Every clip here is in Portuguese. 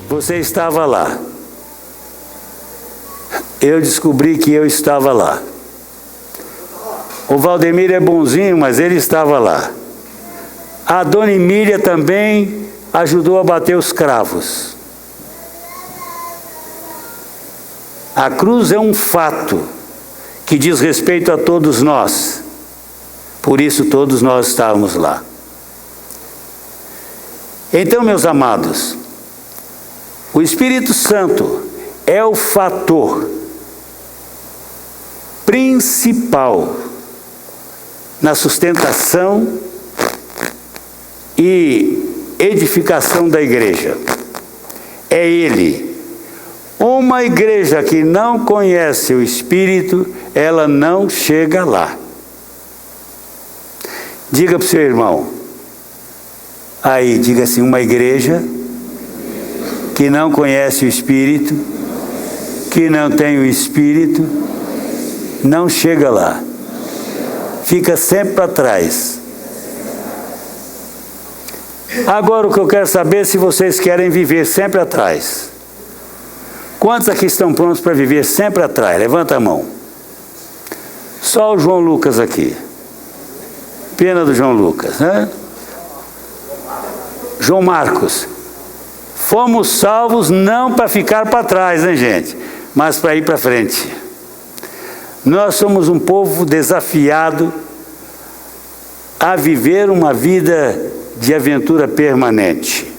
Você estava lá. Eu descobri que eu estava lá. O Valdemir é bonzinho, mas ele estava lá. A dona Emília também ajudou a bater os cravos. A cruz é um fato que diz respeito a todos nós. Por isso todos nós estávamos lá. Então, meus amados, o Espírito Santo é o fator principal na sustentação e edificação da igreja. É Ele. Uma igreja que não conhece o Espírito, ela não chega lá. Diga para o seu irmão, aí, diga assim, uma igreja que não conhece o Espírito, que não tem o Espírito, não chega lá. Fica sempre para trás. Agora o que eu quero saber é se vocês querem viver sempre atrás. Quantos aqui estão prontos para viver sempre atrás? Levanta a mão. Só o João Lucas aqui. Pena do João Lucas, né? João Marcos. Fomos salvos não para ficar para trás, né, gente? Mas para ir para frente. Nós somos um povo desafiado a viver uma vida de aventura permanente.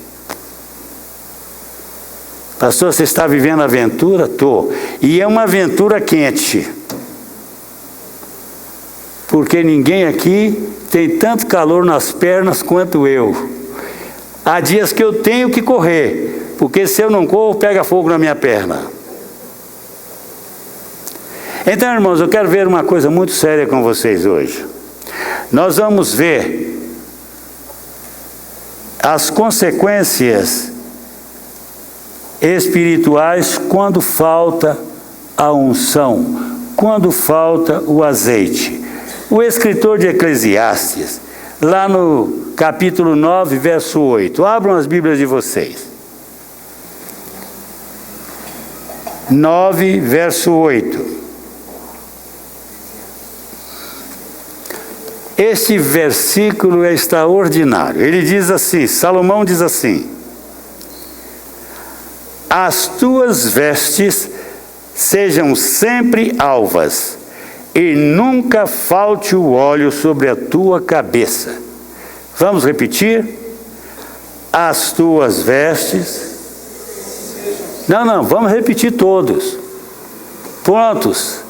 Pastor, você está vivendo aventura? Estou. E é uma aventura quente. Porque ninguém aqui tem tanto calor nas pernas quanto eu. Há dias que eu tenho que correr, porque se eu não corro, pega fogo na minha perna. Então, irmãos, eu quero ver uma coisa muito séria com vocês hoje. Nós vamos ver as consequências espirituais quando falta a unção, quando falta o azeite. O escritor de Eclesiastes, lá no capítulo 9, verso 8, abram as Bíblias de vocês. 9, verso 8. Este versículo é extraordinário. Ele diz assim, Salomão diz assim: as tuas vestes sejam sempre alvas, e nunca falte o óleo sobre a tua cabeça. Vamos repetir? As tuas vestes... Não, vamos repetir todos. Prontos?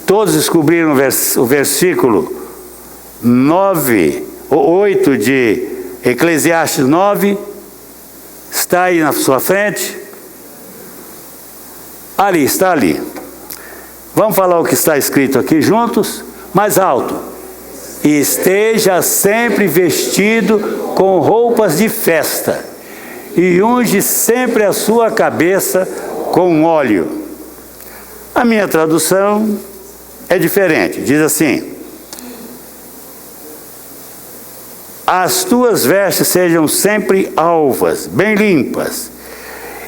Todos descobriram o versículo 9, ou 8 de Eclesiastes 9? Está aí na sua frente? Ali, está ali. Vamos falar o que está escrito aqui juntos? Mais alto. Esteja sempre vestido com roupas de festa, e unge sempre a sua cabeça com óleo. A minha tradução é diferente, diz assim: as tuas vestes sejam sempre alvas, bem limpas,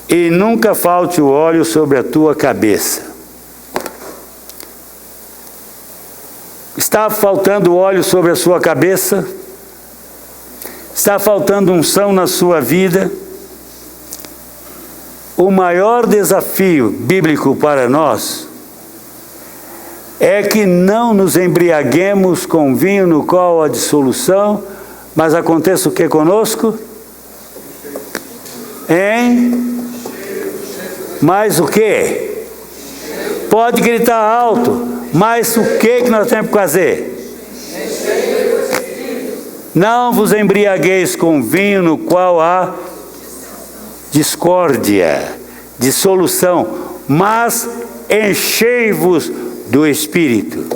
e nunca falte o óleo sobre a tua cabeça. Está faltando óleo sobre a sua cabeça? Está faltando unção na sua vida? O maior desafio bíblico para nós é que não nos embriaguemos com vinho no qual há dissolução, mas aconteça o que conosco? Hein? Mas o que? Pode gritar alto, mas o que nós temos que fazer? Não vos embriagueis com vinho no qual há discórdia, dissolução, mas enchei-vos do Espírito.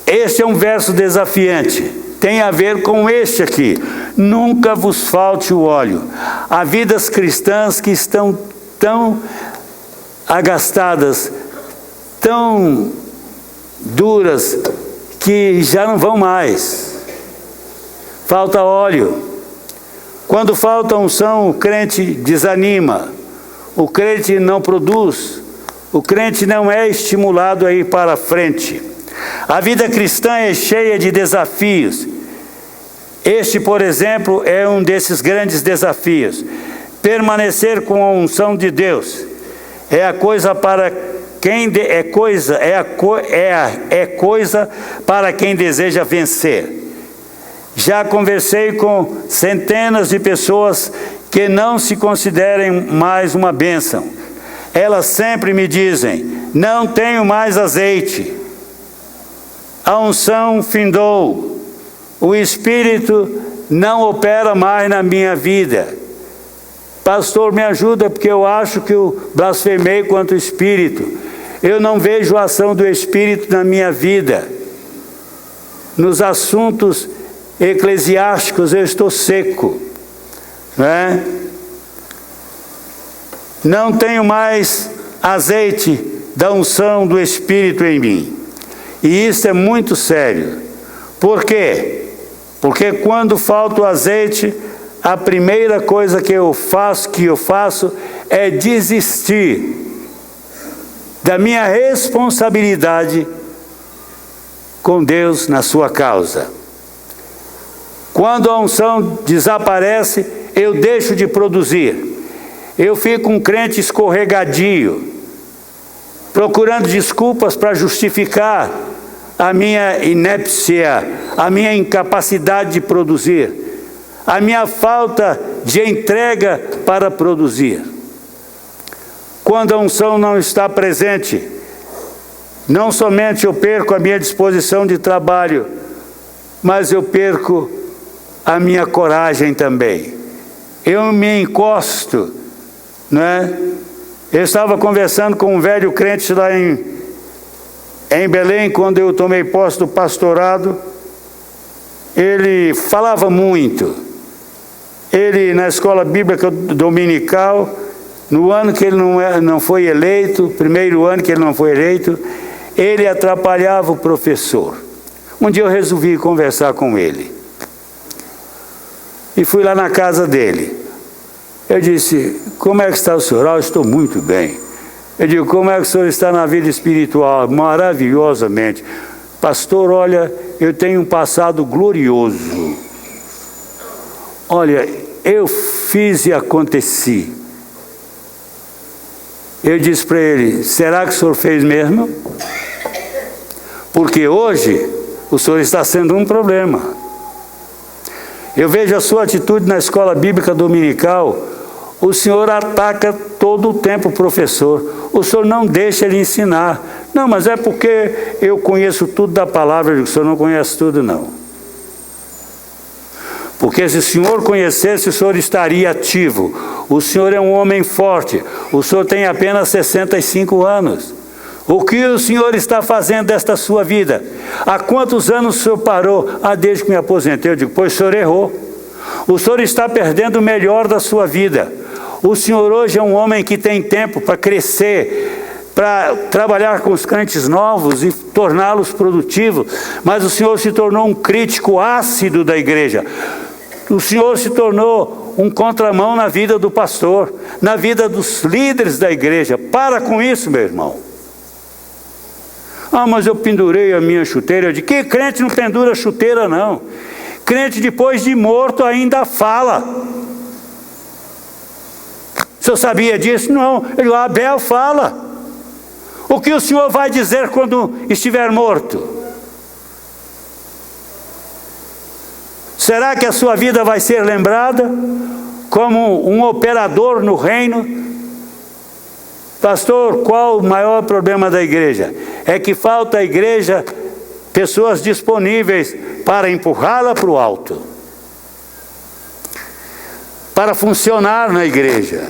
Este é um verso desafiante, tem a ver com este aqui: nunca vos falte o óleo. Há vidas cristãs que estão tão agastadas, tão duras, que já não vão mais. Falta óleo. Quando falta unção, o crente desanima, o crente não produz, o crente não é estimulado a ir para frente. A vida cristã é cheia de desafios. Este, por exemplo, é um desses grandes desafios. Permanecer com a unção de Deus é coisa para quem deseja vencer. Já conversei com centenas de pessoas que não se considerem mais uma bênção. Elas sempre me dizem: não tenho mais azeite, a unção findou, o Espírito não opera mais na minha vida. Pastor, me ajuda, porque eu acho que eu blasfemei contra o Espírito. Eu não vejo a ação do Espírito na minha vida. Nos assuntos eclesiásticos eu estou seco, né? Não tenho mais azeite da unção do Espírito em mim. E isso é muito sério. Por quê? Porque quando falta o azeite, a primeira coisa que eu faço é desistir da minha responsabilidade com Deus na sua causa. Quando a unção desaparece, eu deixo de produzir. Eu fico um crente escorregadio, procurando desculpas para justificar a minha inépcia, a minha incapacidade de produzir, a minha falta de entrega para produzir. Quando a unção não está presente, não somente eu perco a minha disposição de trabalho, mas eu perco a minha coragem também. Eu me encosto, não é? Eu estava conversando com um velho crente lá em Belém, quando eu tomei posse do pastorado. Ele falava muito. Ele, na escola bíblica dominical, no ano que ele não foi eleito, primeiro ano que ele não foi eleito, ele atrapalhava o professor. Um dia eu resolvi conversar com ele. E fui lá na casa dele. Eu disse: como é que está o senhor? Eu estou muito bem. Eu digo: como é que o senhor está na vida espiritual? Maravilhosamente. Pastor, olha, eu tenho um passado glorioso. Olha, eu fiz e aconteci. Eu disse para ele: será que o senhor fez mesmo? Porque hoje o senhor está sendo um problema. Eu vejo a sua atitude na escola bíblica dominical. O senhor ataca todo o tempo o professor. O senhor não deixa ele ensinar. Não, mas é porque eu conheço tudo da palavra. Eu digo: o senhor não conhece tudo, não. Porque se o senhor conhecesse, o senhor estaria ativo. O senhor é um homem forte. O senhor tem apenas 65 anos. O que o senhor está fazendo desta sua vida? Há quantos anos o senhor parou? Desde que me aposentei. Eu digo: pois o senhor errou. O senhor está perdendo o melhor da sua vida. O senhor hoje é um homem que tem tempo para crescer, para trabalhar com os crentes novos e torná-los produtivos. Mas o senhor se tornou um crítico ácido da igreja. O senhor se tornou um contramão na vida do pastor, na vida dos líderes da igreja. Para com isso, meu irmão. Mas eu pendurei a minha chuteira. Eu digo: que crente não pendura chuteira, não? Crente depois de morto ainda fala. O senhor sabia disso? Não. Eu digo: Abel fala. O que o senhor vai dizer quando estiver morto? Será que a sua vida vai ser lembrada como um operador no reino? Pastor, qual o maior problema da igreja? É que falta à igreja pessoas disponíveis para empurrá-la para o alto, para funcionar na igreja.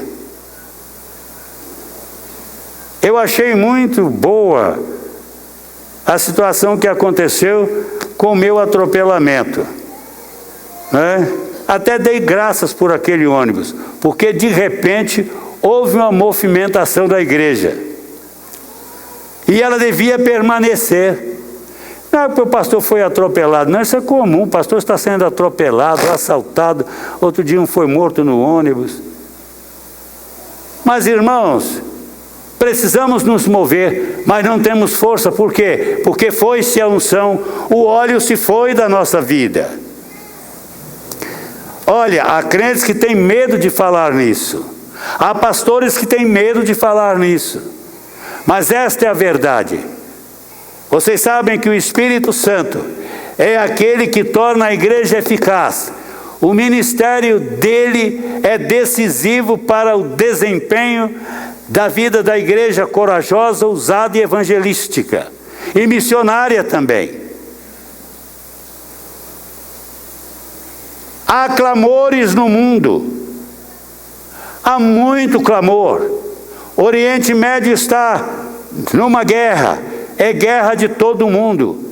Eu achei muito boa a situação que aconteceu com o meu atropelamento, né? Até dei graças por aquele ônibus, porque de repente houve uma movimentação da igreja. E ela devia permanecer. Não é porque o pastor foi atropelado, não, isso é comum, o pastor está sendo atropelado, assaltado, outro dia um foi morto no ônibus. Mas irmãos, precisamos nos mover, mas não temos força, por quê? Porque foi-se a unção, o óleo se foi da nossa vida. Olha, há crentes que têm medo de falar nisso, há pastores que têm medo de falar nisso, mas esta é a verdade. Vocês sabem que o Espírito Santo é aquele que torna a igreja eficaz. O ministério dele é decisivo para o desempenho da vida da igreja corajosa, ousada e evangelística. E missionária também. Há clamores no mundo. Há muito clamor. O Oriente Médio está numa guerra. É guerra de todo mundo.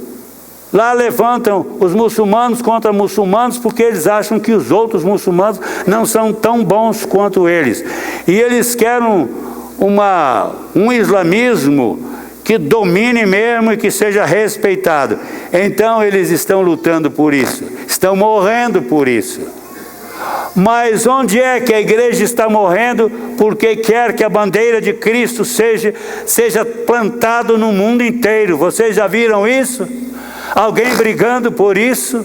Lá levantam os muçulmanos contra muçulmanos porque eles acham que os outros muçulmanos não são tão bons quanto eles. E eles querem um islamismo que domine mesmo e que seja respeitado. Então eles estão lutando por isso, estão morrendo por isso. Mas onde é que a igreja está morrendo? Porque quer que a bandeira de Cristo seja plantada no mundo inteiro. Vocês já viram isso? Alguém brigando por isso?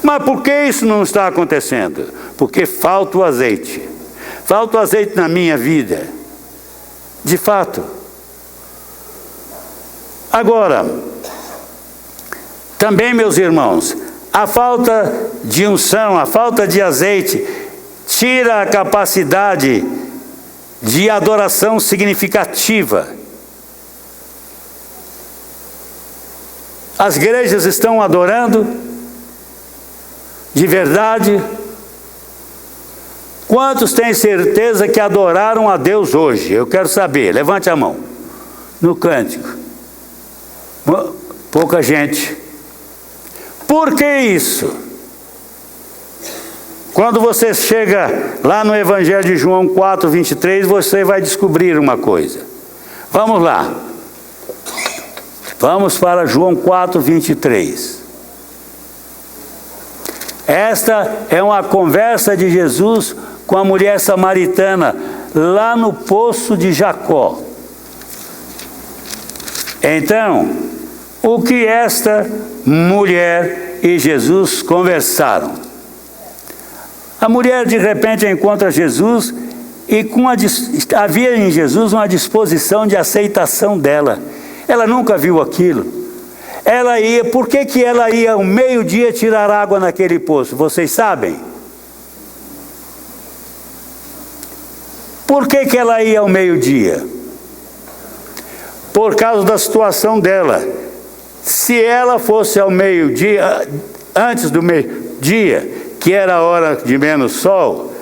Mas por que isso não está acontecendo? Porque falta o azeite. Falta o azeite na minha vida. De fato. Agora, também, meus irmãos, a falta de unção, a falta de azeite, tira a capacidade de adoração significativa. As igrejas estão adorando de verdade. Quantos têm certeza que adoraram a Deus hoje? Eu quero saber, levante a mão. No cântico. Pouca gente. Por que isso? Quando você chega lá no Evangelho de João 4, 23, você vai descobrir uma coisa. Vamos lá. Vamos para João 4, 23. Esta é uma conversa de Jesus com a mulher samaritana, lá no poço de Jacó. Então, o que esta mulher e Jesus conversaram? A mulher de repente encontra Jesus e havia em Jesus uma disposição de aceitação dela. Ela nunca viu aquilo. Ela ia, por que ela ia ao meio-dia tirar água naquele poço? Vocês sabem? Por que ela ia ao meio-dia? Por causa da situação dela. Se ela fosse ao meio-dia, antes do meio-dia, que era a hora de menos sol,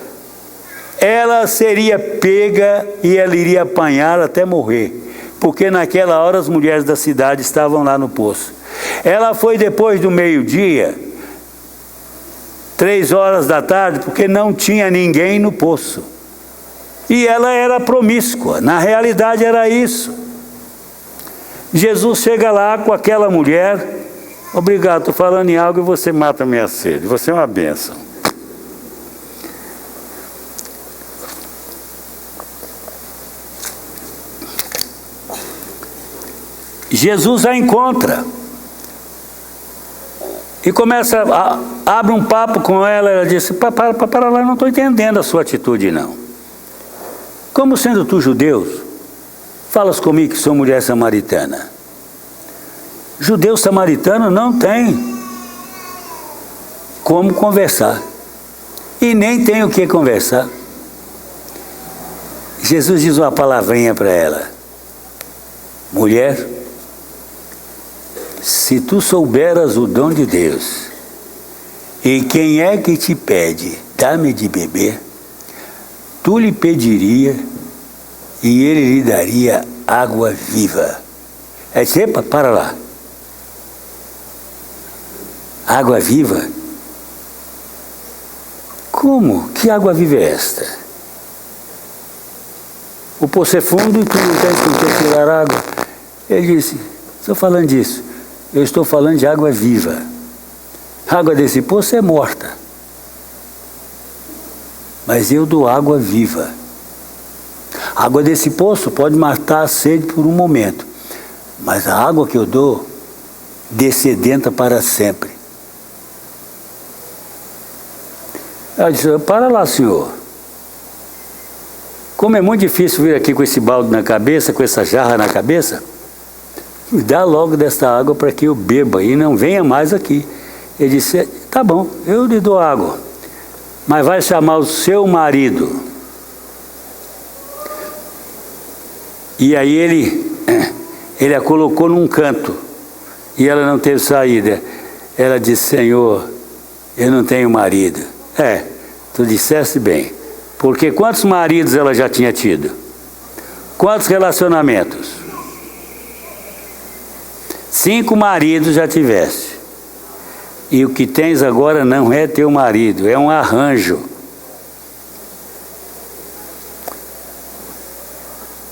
ela seria pega e ela iria apanhar até morrer. Porque naquela hora as mulheres da cidade estavam lá no poço. Ela foi depois do meio-dia, 3 horas da tarde, porque não tinha ninguém no poço. E ela era promíscua, na realidade era isso. Jesus chega lá com aquela mulher, obrigado, estou falando em algo e você mata a minha sede, você é uma bênção. Jesus a encontra e começa, abre um papo com ela. Ela disse, para lá, não estou entendendo a sua atitude não. Como sendo tu judeu, falas comigo que sou mulher samaritana. Judeu samaritano não tem como conversar e nem tem o que conversar. Jesus diz uma palavrinha para ela: mulher, se tu souberas o dom de Deus, e quem é que te pede, dá-me de beber, tu lhe pediria, e ele lhe daria água viva. Aí disse, epa, para lá. Água viva? Como? Que água viva é esta? O poço é fundo e tu não tens com que tirar água. Ele disse, Estou falando disso. Eu estou falando de água viva. A água desse poço é morta. Mas eu dou água viva. A água desse poço pode matar a sede por um momento. Mas a água que eu dou descedenta para sempre. Ela disse, para lá, senhor. Como é muito difícil vir aqui com esse balde na cabeça, com essa jarra na cabeça, me dá logo desta água para que eu beba e não venha mais aqui. Ele disse, tá bom, eu lhe dou água, mas vai chamar o seu marido. E aí ele a colocou num canto e ela não teve saída. Ela disse, Senhor, eu não tenho marido. Tu disseste bem, porque quantos maridos ela já tinha tido? Quantos relacionamentos? 5 maridos já tiveste. E o que tens agora não é teu marido, é um arranjo.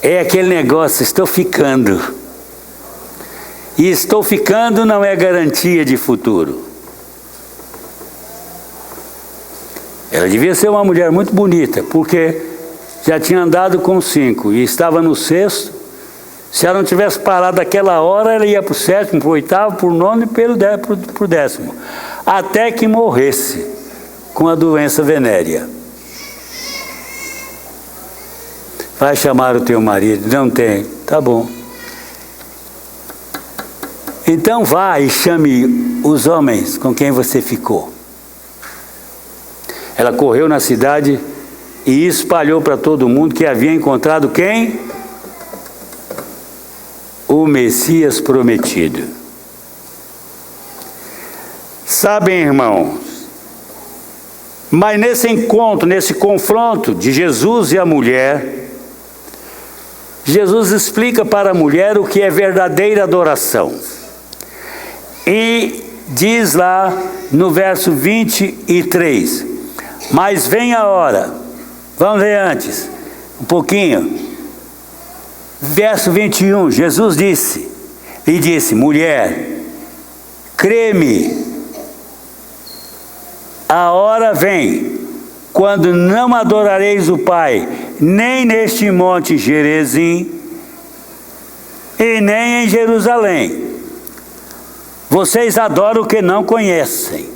É aquele negócio, estou ficando. E estou ficando não é garantia de futuro. Ela devia ser uma mulher muito bonita, porque já tinha andado com 5 e estava no 6º. Se ela não tivesse parado naquela hora, ela ia para o 7º, para o 8º, para o 9º e para o 10º. Até que morresse com a doença venérea. Vai chamar o teu marido? Não tem. Tá bom. Então vá e chame os homens com quem você ficou. Ela correu na cidade e espalhou para todo mundo que havia encontrado quem? O Messias prometido. Sabem, irmãos, mas nesse encontro, nesse confronto de Jesus e a mulher, Jesus explica para a mulher o que é verdadeira adoração. E diz lá no verso 23, mas vem a hora, vamos ver antes, um pouquinho. Verso 21, Jesus lhe disse, mulher, crê-me, a hora vem, quando não adorareis o Pai, nem neste monte Gerizim, e nem em Jerusalém. Vocês adoram o que não conhecem.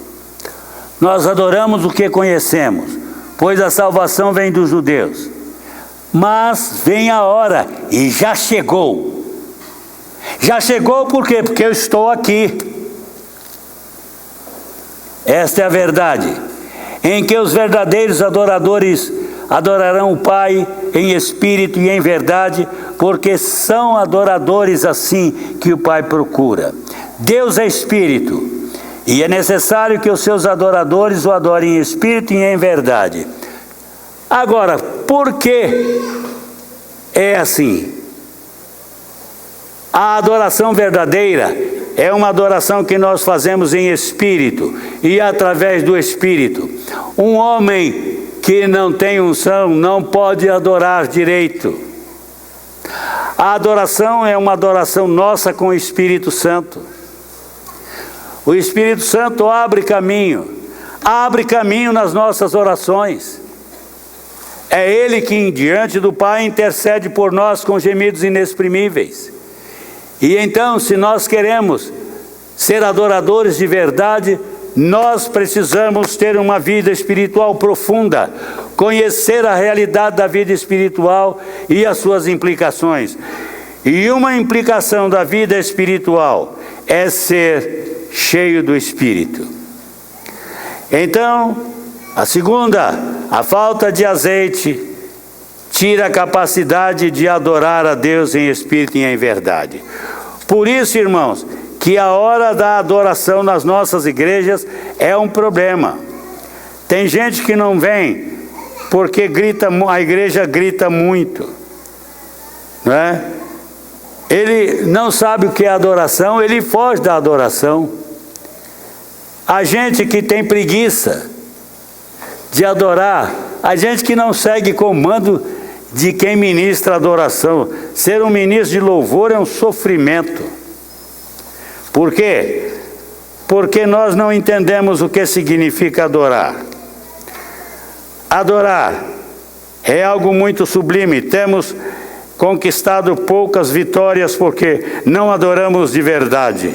Nós adoramos o que conhecemos, pois a salvação vem dos judeus. Mas vem a hora, e já chegou. Já chegou por quê? Porque eu estou aqui. Esta é a verdade, em que os verdadeiros adoradores adorarão o Pai em espírito e em verdade, porque são adoradores assim que o Pai procura. Deus é espírito, e é necessário que os seus adoradores o adorem em espírito e em verdade. Agora, por que é assim? A adoração verdadeira é uma adoração que nós fazemos em espírito e através do espírito. Um homem que não tem unção não pode adorar direito. A adoração é uma adoração nossa com o Espírito Santo. O Espírito Santo abre caminho nas nossas orações. É Ele que, diante do Pai, intercede por nós com gemidos inexprimíveis. E então, se nós queremos ser adoradores de verdade, nós precisamos ter uma vida espiritual profunda, conhecer a realidade da vida espiritual e as suas implicações. E uma implicação da vida espiritual é ser cheio do Espírito. Então, a segunda, a falta de azeite tira a capacidade de adorar a Deus em espírito e em verdade. Por isso, irmãos, que a hora da adoração nas nossas igrejas é um problema. Tem gente que não vem porque a igreja grita muito, não é? Ele não sabe o que é adoração, ele foge da adoração. A gente que tem preguiça de adorar, a gente que não segue comando de quem ministra a adoração. Ser um ministro de louvor é um sofrimento. Por quê? Porque nós não entendemos o que significa adorar. Adorar é algo muito sublime. Temos conquistado poucas vitórias porque não adoramos de verdade.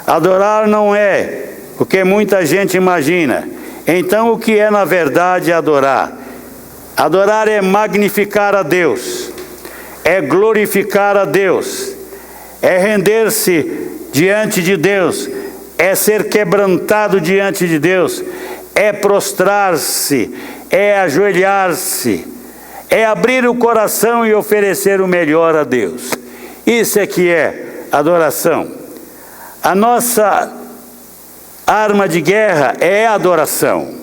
Adorar não é o que muita gente imagina. Então, o que é na verdade adorar? Adorar é magnificar a Deus, é glorificar a Deus, é render-se diante de Deus, é ser quebrantado diante de Deus, é prostrar-se, é ajoelhar-se, é abrir o coração e oferecer o melhor a Deus. Isso é que é adoração. A nossa arma de guerra é a adoração.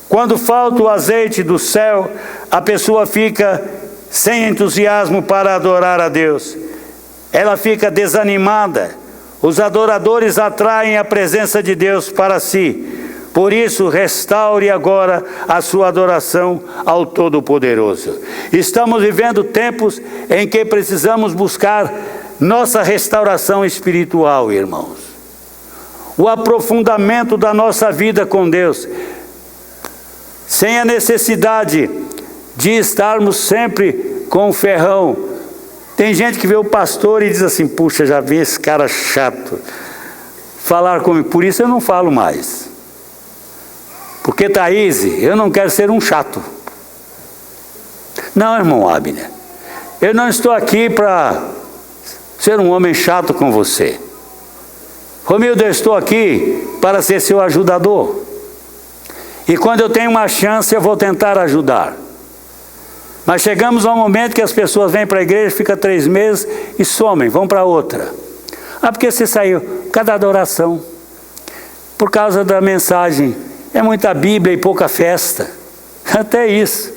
Quando falta o azeite do céu, a pessoa fica sem entusiasmo para adorar a Deus. Ela fica desanimada. Os adoradores atraem a presença de Deus para si. Por isso, restaure agora a sua adoração ao Todo-Poderoso. Estamos vivendo tempos em que precisamos buscar nossa restauração espiritual, irmãos. O aprofundamento da nossa vida com Deus, sem a necessidade de estarmos sempre com o ferrão. Tem gente que vê o pastor e diz assim: puxa, já vi esse cara chato falar comigo, por isso eu não falo mais. Porque, Thaís, eu não quero ser um chato. Não, irmão Abner, eu não estou aqui para ser um homem chato com você. Romildo, eu estou aqui para ser seu ajudador. E quando eu tenho uma chance, eu vou tentar ajudar. Mas chegamos a um momento que as pessoas vêm para a igreja, ficam 3 meses e somem, vão para outra. Ah, porque você saiu? Por causa da adoração. Por causa da mensagem. É muita Bíblia e pouca festa. Até isso.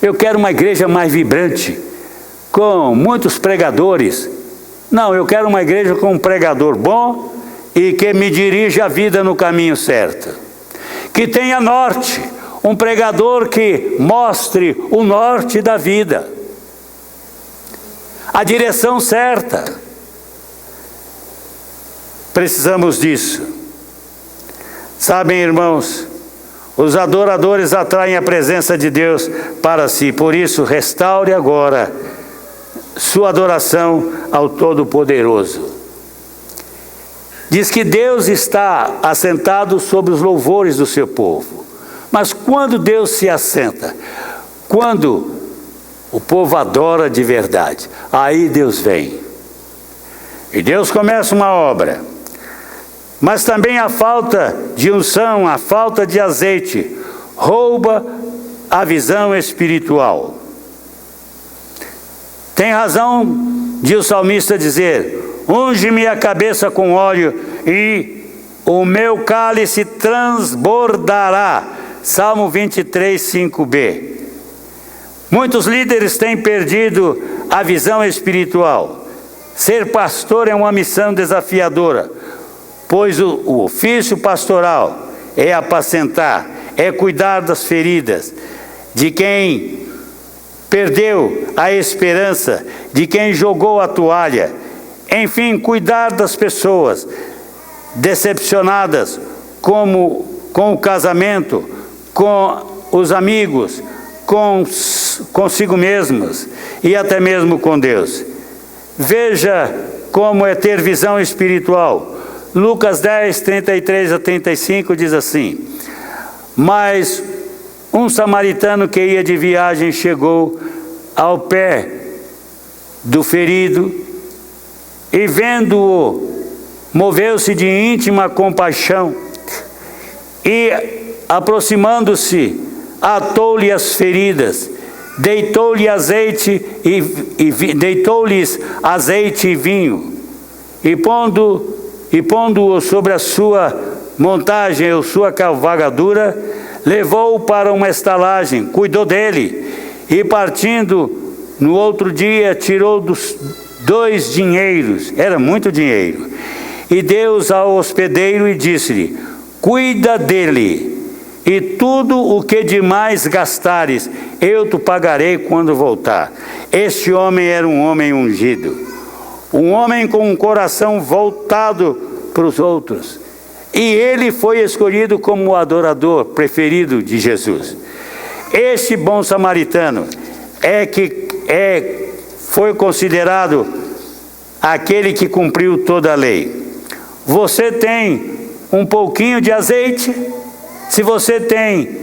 Eu quero uma igreja mais vibrante, com muitos pregadores. Não, eu quero uma igreja com um pregador bom e que me dirija a vida no caminho certo. Que tenha norte, um pregador que mostre o norte da vida, a direção certa. Precisamos disso. Sabem, irmãos, os adoradores atraem a presença de Deus para si. Por isso, restaure agora sua adoração ao Todo-Poderoso. Diz que Deus está assentado sobre os louvores do seu povo. Mas quando Deus se assenta, quando o povo adora de verdade, aí Deus vem. E Deus começa uma obra. Mas também a falta de unção, a falta de azeite, rouba a visão espiritual. Tem razão de o salmista dizer: unge-me a cabeça com óleo e o meu cálice transbordará. Salmo 23, 5b. Muitos líderes têm perdido a visão espiritual. Ser pastor é uma missão desafiadora, pois o ofício pastoral é apacentar, é cuidar das feridas, de quem perdeu a esperança, de quem jogou a toalha, enfim, cuidar das pessoas decepcionadas com o casamento, com os amigos, consigo mesmos e até mesmo com Deus. Veja como é ter visão espiritual. Lucas 10, 33 a 35 diz assim: mas um samaritano que ia de viagem chegou ao pé do ferido e, vendo-o, moveu-se de íntima compaixão e, aproximando-se, atou-lhe as feridas, deitou-lhe azeite deitou-lhes azeite e vinho, e pondo-o sobre a sua montagem ou sua cavalgadura, levou-o para uma estalagem, cuidou dele, e partindo no outro dia tirou 2 dinheiros, era muito dinheiro, e deu-os ao hospedeiro e disse-lhe: cuida dele, e tudo o que demais gastares, eu te pagarei quando voltar. Este homem era um homem ungido. um homem com um coração voltado para os outros. E ele foi escolhido como o adorador preferido de Jesus. Este bom samaritano foi considerado aquele que cumpriu toda a lei. Você tem um pouquinho de azeite? Se você tem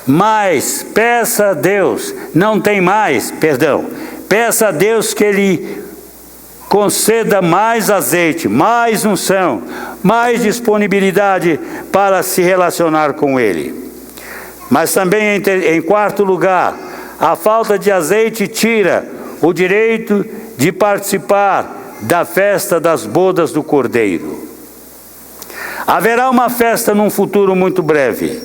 mais, peça a Deus. Não tem mais, perdão. Peça a Deus que Ele conceda mais azeite, mais unção, mais disponibilidade para se relacionar com Ele. Mas também, em quarto lugar, a falta de azeite tira o direito de participar da festa das bodas do Cordeiro. Haverá uma festa num futuro muito breve.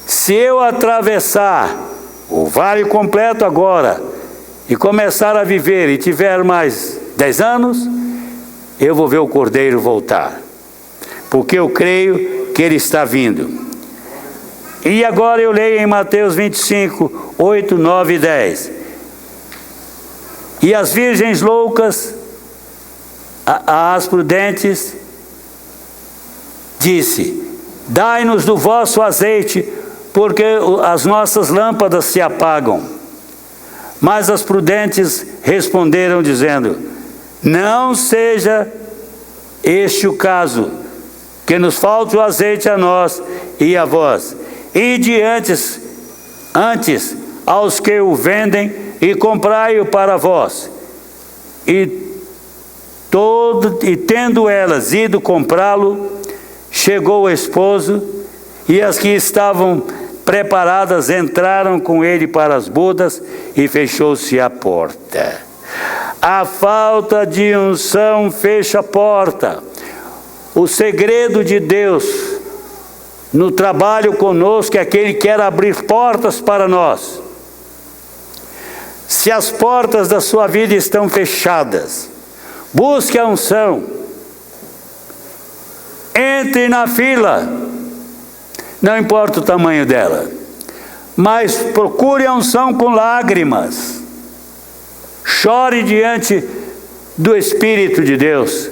Se eu atravessar o vale completo agora e começar a viver e tiver mais 10 anos, eu vou ver o Cordeiro voltar, porque eu creio que Ele está vindo. E agora eu leio em Mateus 25, 8, 9 e 10. E as virgens loucas, às prudentes, disse: dai-nos do vosso azeite, porque as nossas lâmpadas se apagam. Mas as prudentes responderam dizendo: não seja este o caso, que nos falte o azeite a nós e a vós. Ide antes aos que o vendem e comprai-o para vós. E tendo elas ido comprá-lo, chegou o esposo, e as que estavam preparadas entraram com ele para as bodas, e fechou-se a porta. A falta de unção fecha a porta. O segredo de Deus no trabalho conosco é que Ele quer abrir portas para nós. Se as portas da sua vida estão fechadas, busque a unção. Entre na fila, não importa o tamanho dela, mas procure a unção com lágrimas. Chore diante do Espírito de Deus.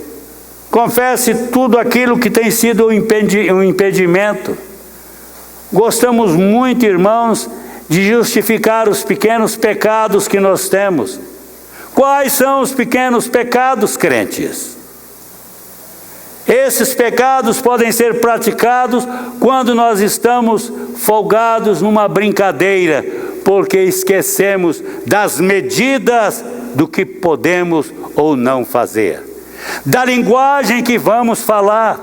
Confesse tudo aquilo que tem sido um impedimento. Gostamos muito, irmãos, de justificar os pequenos pecados que nós temos. Quais são os pequenos pecados, crentes? Esses pecados podem ser praticados quando nós estamos folgados numa brincadeira, porque esquecemos das medidas do que podemos ou não fazer, da linguagem que vamos falar.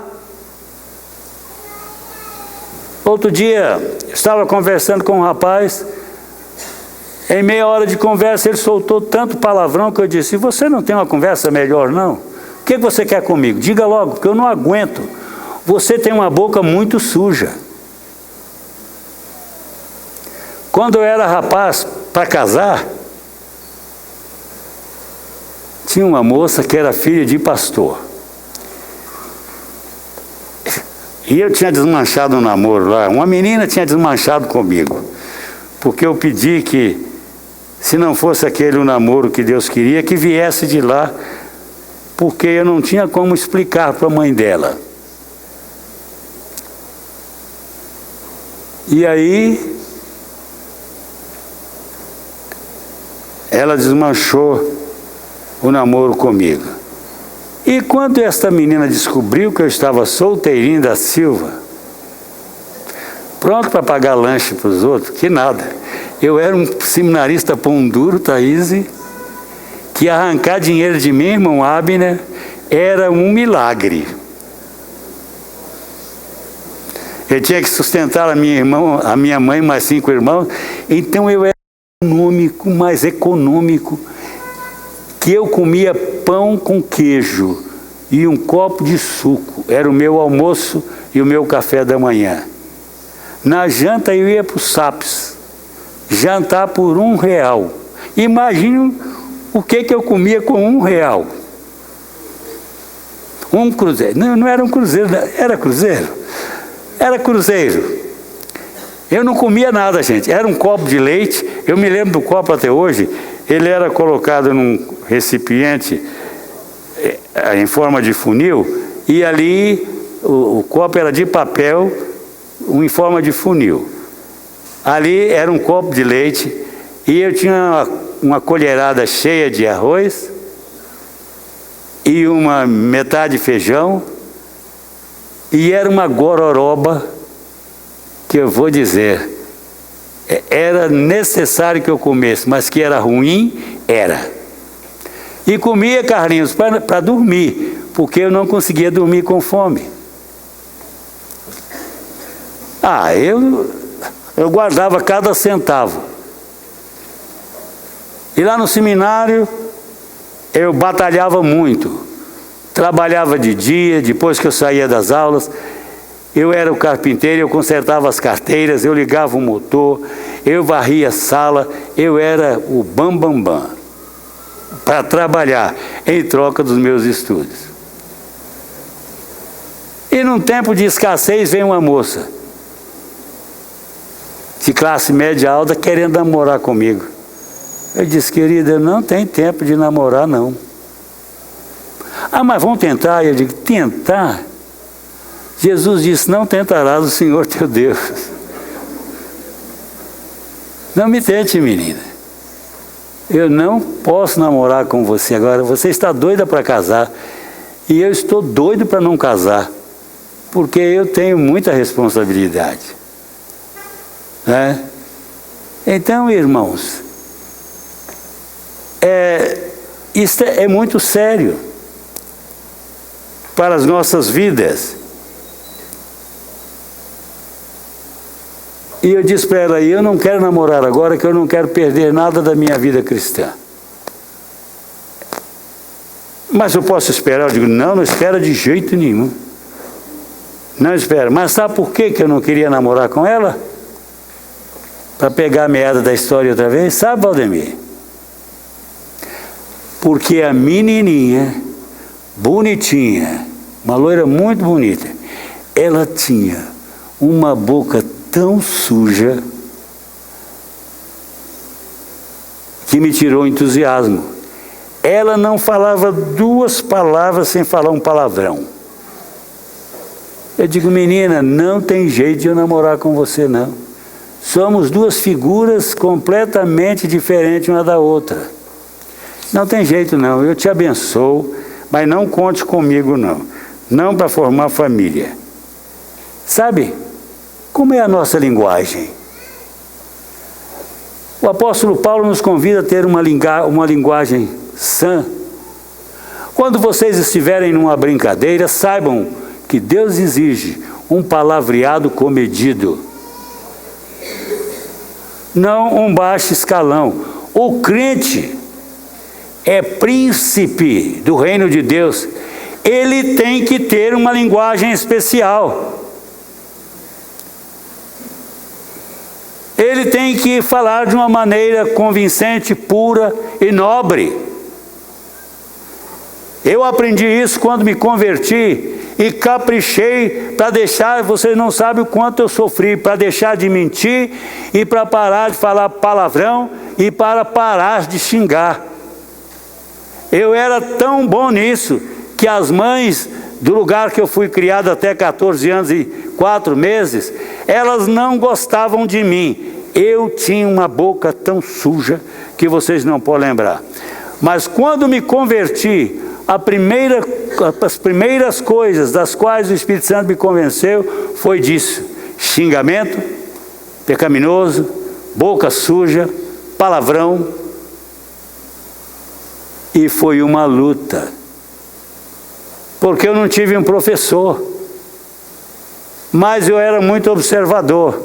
Outro dia, estava conversando com um rapaz, em meia hora de conversa ele soltou tanto palavrão que eu disse: você não tem uma conversa melhor não? O que você quer comigo? Diga logo, porque eu não aguento. Você tem uma boca muito suja. Quando eu era rapaz para casar, tinha uma moça que era filha de pastor. E eu tinha desmanchado um namoro lá. Uma menina tinha desmanchado comigo, porque eu pedi que, se não fosse aquele o namoro que Deus queria, que viesse de lá, porque eu não tinha como explicar para a mãe dela. E aí, ela desmanchou o namoro comigo. E quando esta menina descobriu que eu estava solteirinho da Silva, pronto para pagar lanche para os outros, que nada. Eu era um seminarista pão duro, Thaís, que arrancar dinheiro de mim, irmão Abner, era um milagre. Eu tinha que sustentar a minha mãe, mais 5 irmãos, então eu era mais econômico, que eu comia pão com queijo e um copo de suco. Era o meu almoço e o meu café da manhã. Na janta eu ia para o Saps, jantar por R$1. Imagine o que eu comia com R$1. Um cruzeiro. Não era um cruzeiro, era cruzeiro? Era cruzeiro. Eu não comia nada, gente. Era um copo de leite. Eu me lembro do copo até hoje. ele era colocado num recipiente em forma de funil, e ali o copo era de papel em forma de funil. Ali era um copo de leite, e eu tinha uma colherada cheia de arroz e uma metade de feijão, e era uma gororoba que eu vou dizer, era necessário que eu comesse, mas que era ruim, era. E comia, Carlinhos, para dormir, porque eu não conseguia dormir com fome. Eu guardava cada centavo. E lá no seminário, eu batalhava muito. Trabalhava de dia, depois que eu saía das aulas, eu era o carpinteiro, eu consertava as carteiras, eu ligava o motor, eu varria a sala, eu era o bam para trabalhar em troca dos meus estudos. E num tempo de escassez vem uma moça de classe média alta querendo namorar comigo. Eu disse: querida, não tem tempo de namorar não. Mas vamos tentar. Eu digo: tentar? Jesus disse: não tentarás o Senhor teu Deus. Não me tente, menina. Eu não posso namorar com você agora. Você está doida para casar. E eu estou doido para não casar. Porque eu tenho muita responsabilidade. Né? Então, irmãos, isso é muito sério para as nossas vidas. E eu disse para ela: eu não quero namorar agora, que eu não quero perder nada da minha vida cristã. Mas eu posso esperar? Eu digo: não espera de jeito nenhum. Não espera. Mas sabe por que eu não queria namorar com ela? Para pegar a meada da história outra vez? Sabe, Valdemir? Porque a menininha, bonitinha, uma loira muito bonita, ela tinha uma boca tão suja que me tirou o entusiasmo. Ela não falava 2 palavras sem falar um palavrão. Eu digo: menina, não tem jeito de eu namorar com você não. Somos 2 figuras completamente diferentes uma da outra. Não tem jeito não, eu te abençoo, mas não conte comigo não. Não para formar família. Sabe como é a nossa linguagem? O apóstolo Paulo nos convida a ter uma linguagem sã. Quando vocês estiverem numa brincadeira, saibam que Deus exige um palavreado comedido, não um baixo escalão. O crente é príncipe do reino de Deus, ele tem que ter uma linguagem especial. Ele tem que falar de uma maneira convincente, pura e nobre. Eu aprendi isso quando me converti e caprichei para deixar, vocês não sabem o quanto eu sofri, para deixar de mentir e para parar de falar palavrão e para parar de xingar. Eu era tão bom nisso que as mães do lugar que eu fui criado até 14 anos e 4 meses, elas não gostavam de mim. Eu tinha uma boca tão suja que vocês não podem lembrar. Mas quando me converti, as primeiras coisas das quais o Espírito Santo me convenceu foi disso: xingamento pecaminoso, boca suja, palavrão. E foi uma luta, porque eu não tive um professor, mas eu era muito observador,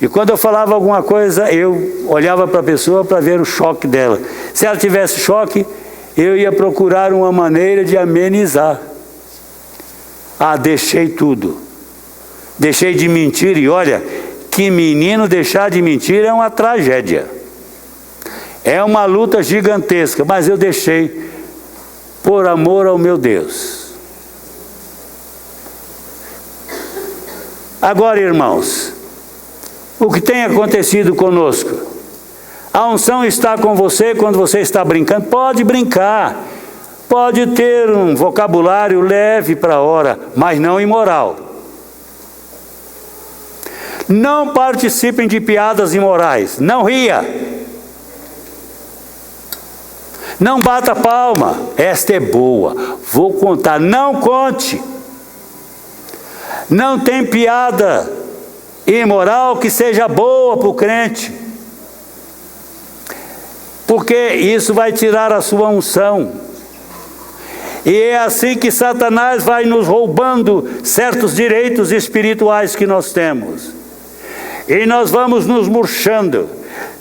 e quando eu falava alguma coisa, eu olhava para a pessoa para ver o choque dela. Se ela tivesse choque, eu ia procurar uma maneira de amenizar. Deixei tudo, deixei de mentir, e olha, que menino deixar de mentir é uma tragédia. É uma luta gigantesca, mas eu deixei por amor ao meu Deus. Agora, irmãos, o que tem acontecido conosco? A unção está com você quando você está brincando. Pode brincar, pode ter um vocabulário leve para a hora, mas não imoral. Não participem de piadas imorais. Não ria. Não bata palma. Esta é boa. Vou contar. Não conte. Não tem piada imoral que seja boa para o crente. Porque isso vai tirar a sua unção. E é assim que Satanás vai nos roubando certos direitos espirituais que nós temos. E nós vamos nos murchando,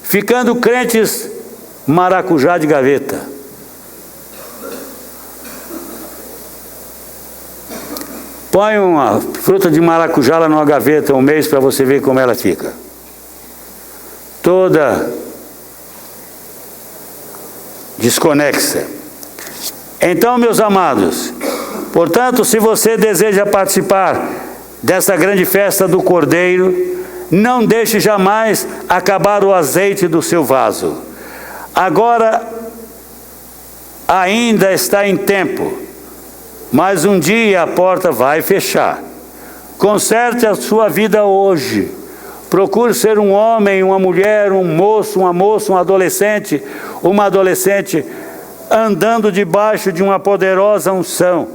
ficando crentes maracujá de gaveta. Põe uma fruta de maracujá lá numa gaveta um mês para você ver como ela fica. Toda desconexa. Então, meus amados, portanto, se você deseja participar dessa grande festa do Cordeiro, não deixe jamais acabar o azeite do seu vaso. Agora, ainda está em tempo, mas um dia a porta vai fechar. Conserte a sua vida hoje. Procure ser um homem, uma mulher, um moço, uma moça, um adolescente, uma adolescente, andando debaixo de uma poderosa unção.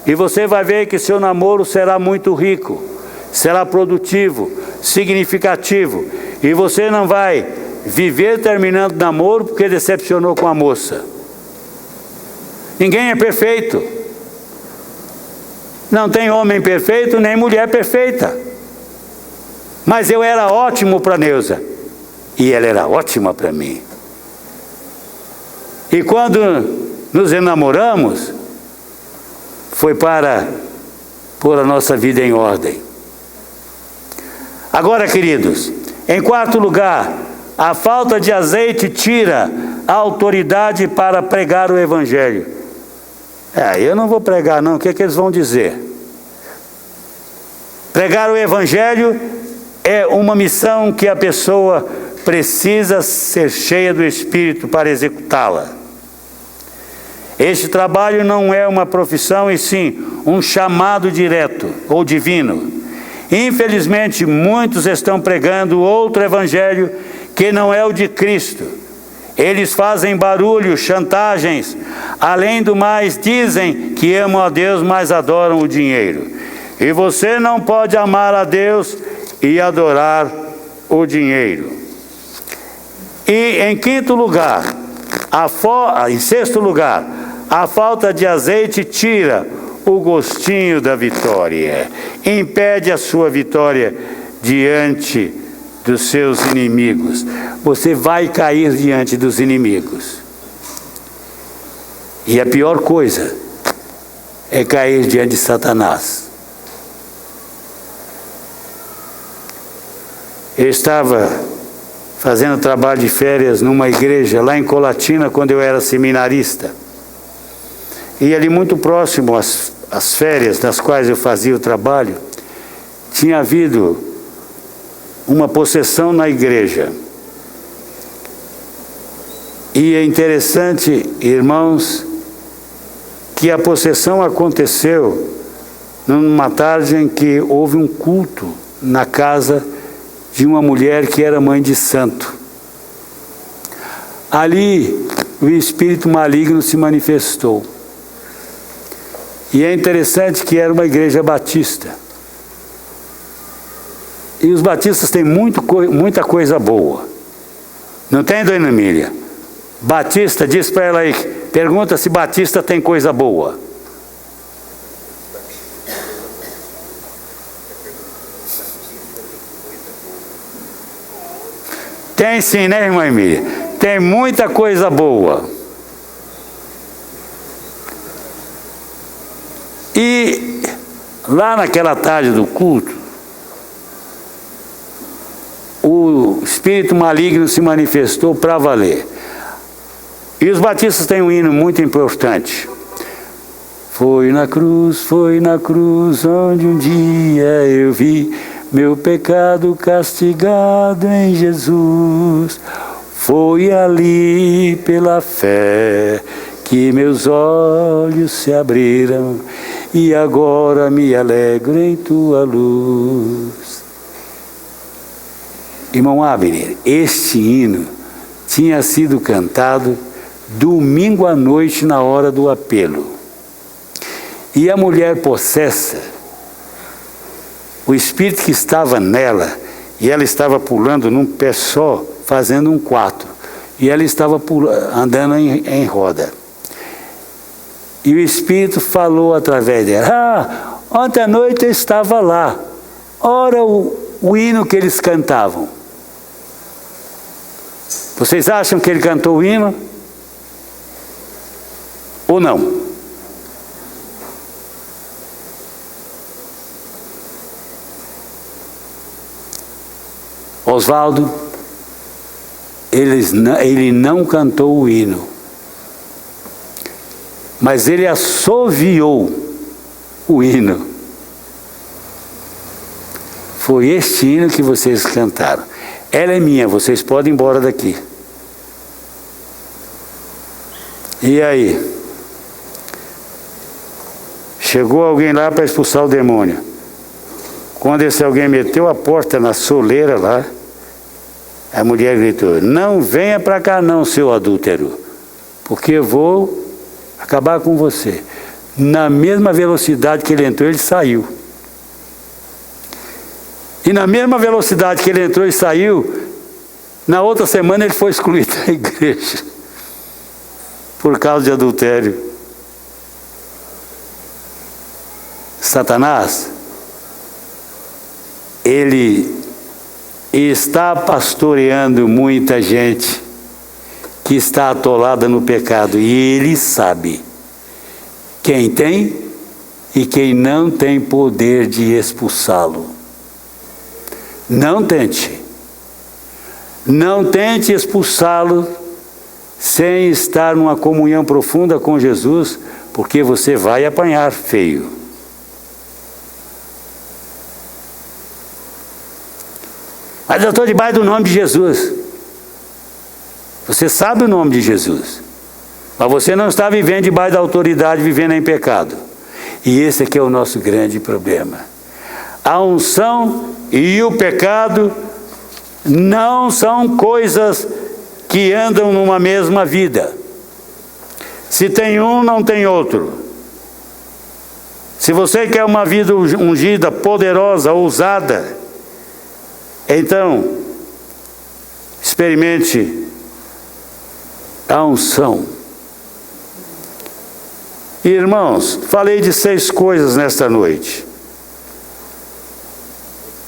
E você vai ver que seu namoro será muito rico, será produtivo, significativo. E você não vai viver terminando namoro porque decepcionou com a moça. Ninguém é perfeito. Não tem homem perfeito, nem mulher perfeita. Mas eu era ótimo para Neuza. E ela era ótima para mim. E quando nos enamoramos, foi para pôr a nossa vida em ordem. Agora, queridos, em quarto lugar, a falta de azeite tira a autoridade para pregar o Evangelho. Eu não vou pregar não, o que é que eles vão dizer? Pregar o Evangelho é uma missão que a pessoa precisa ser cheia do Espírito para executá-la. Este trabalho não é uma profissão, e sim um chamado direto ou divino. Infelizmente, muitos estão pregando outro evangelho que não é o de Cristo. Eles fazem barulho, chantagens. Além do mais, dizem que amam a Deus, mas adoram o dinheiro. E você não pode amar a Deus e adorar o dinheiro. E em quinto lugar, em sexto lugar, a falta de azeite tira o gostinho da vitória, impede a sua vitória diante dos seus inimigos. Você vai cair diante dos inimigos. E a pior coisa é cair diante de Satanás. Eu estava fazendo trabalho de férias numa igreja lá em Colatina, quando eu era seminarista. E ali muito próximo às férias nas quais eu fazia o trabalho, tinha havido uma possessão na igreja. E é interessante, irmãos, que a possessão aconteceu numa tarde em que houve um culto na casa de uma mulher que era mãe de santo. Ali o espírito maligno se manifestou. E é interessante que era uma igreja batista. E os batistas têm muita coisa boa. Não tem, dona Emília? Batista, diz para ela aí, pergunta se batista tem coisa boa. Tem sim, né, irmã Emília? Tem muita coisa boa. E lá naquela tarde do culto, o espírito maligno se manifestou para valer. E os batistas têm um hino muito importante. Foi na cruz onde um dia eu vi meu pecado castigado em Jesus. Foi ali pela fé que meus olhos se abriram e agora me alegro em tua luz. Irmão Abner, este hino tinha sido cantado domingo à noite na hora do apelo. E a mulher possessa, o espírito que estava nela, e ela estava pulando num pé só, fazendo um 4. E ela estava andando em roda. E o espírito falou através dela: ontem à noite eu estava lá. Ora o hino que eles cantavam. Vocês acham que ele cantou o hino? Ou não? Oswaldo, ele não cantou o hino, mas ele assoviou o hino. Foi este hino que vocês cantaram. Ela é minha, vocês podem ir embora daqui. E aí? Chegou alguém lá para expulsar o demônio. Quando esse alguém meteu a porta na soleira lá, a mulher gritou: não venha para cá não, seu adúltero, porque eu vou acabar com você. Na mesma velocidade que ele entrou, ele saiu. E na mesma velocidade que ele entrou e saiu, na outra semana ele foi excluído da igreja, por causa de adultério. Satanás, ele está pastoreando muita gente que está atolada no pecado, e ele sabe quem tem e quem não tem poder de expulsá-lo. Não tente expulsá-lo sem estar numa comunhão profunda com Jesus, porque você vai apanhar feio. Mas eu estou debaixo do nome de Jesus. Você sabe o nome de Jesus, mas você não está vivendo debaixo da autoridade, vivendo em pecado. E esse aqui é o nosso grande problema. A unção e o pecado não são coisas que andam numa mesma vida. Se tem um, não tem outro. Se você quer uma vida ungida, poderosa, ousada, então experimente a unção. Irmãos, falei de 6 coisas nesta noite.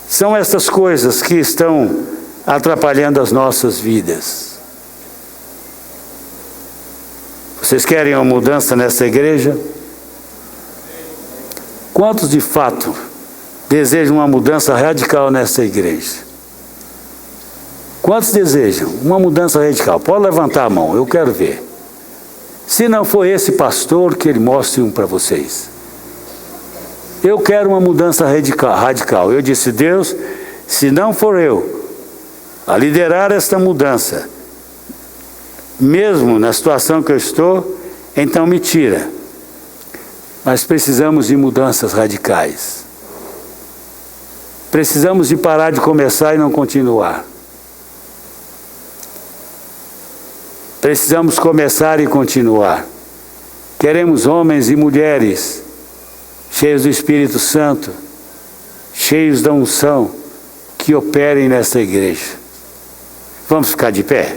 São essas coisas que estão atrapalhando as nossas vidas. Vocês querem uma mudança nessa igreja? Quantos de fato desejam uma mudança radical nessa igreja? Quantos desejam uma mudança radical? Pode levantar a mão, eu quero ver. Se não for esse pastor, que ele mostre um para vocês. Eu quero uma mudança radical. Eu disse: Deus, se não for eu a liderar esta mudança, mesmo na situação que eu estou, então me tira. Mas precisamos de mudanças radicais. Precisamos de parar de começar e não continuar. Precisamos começar e continuar. Queremos homens e mulheres cheios do Espírito Santo, cheios da unção, que operem nessa igreja. Vamos ficar de pé?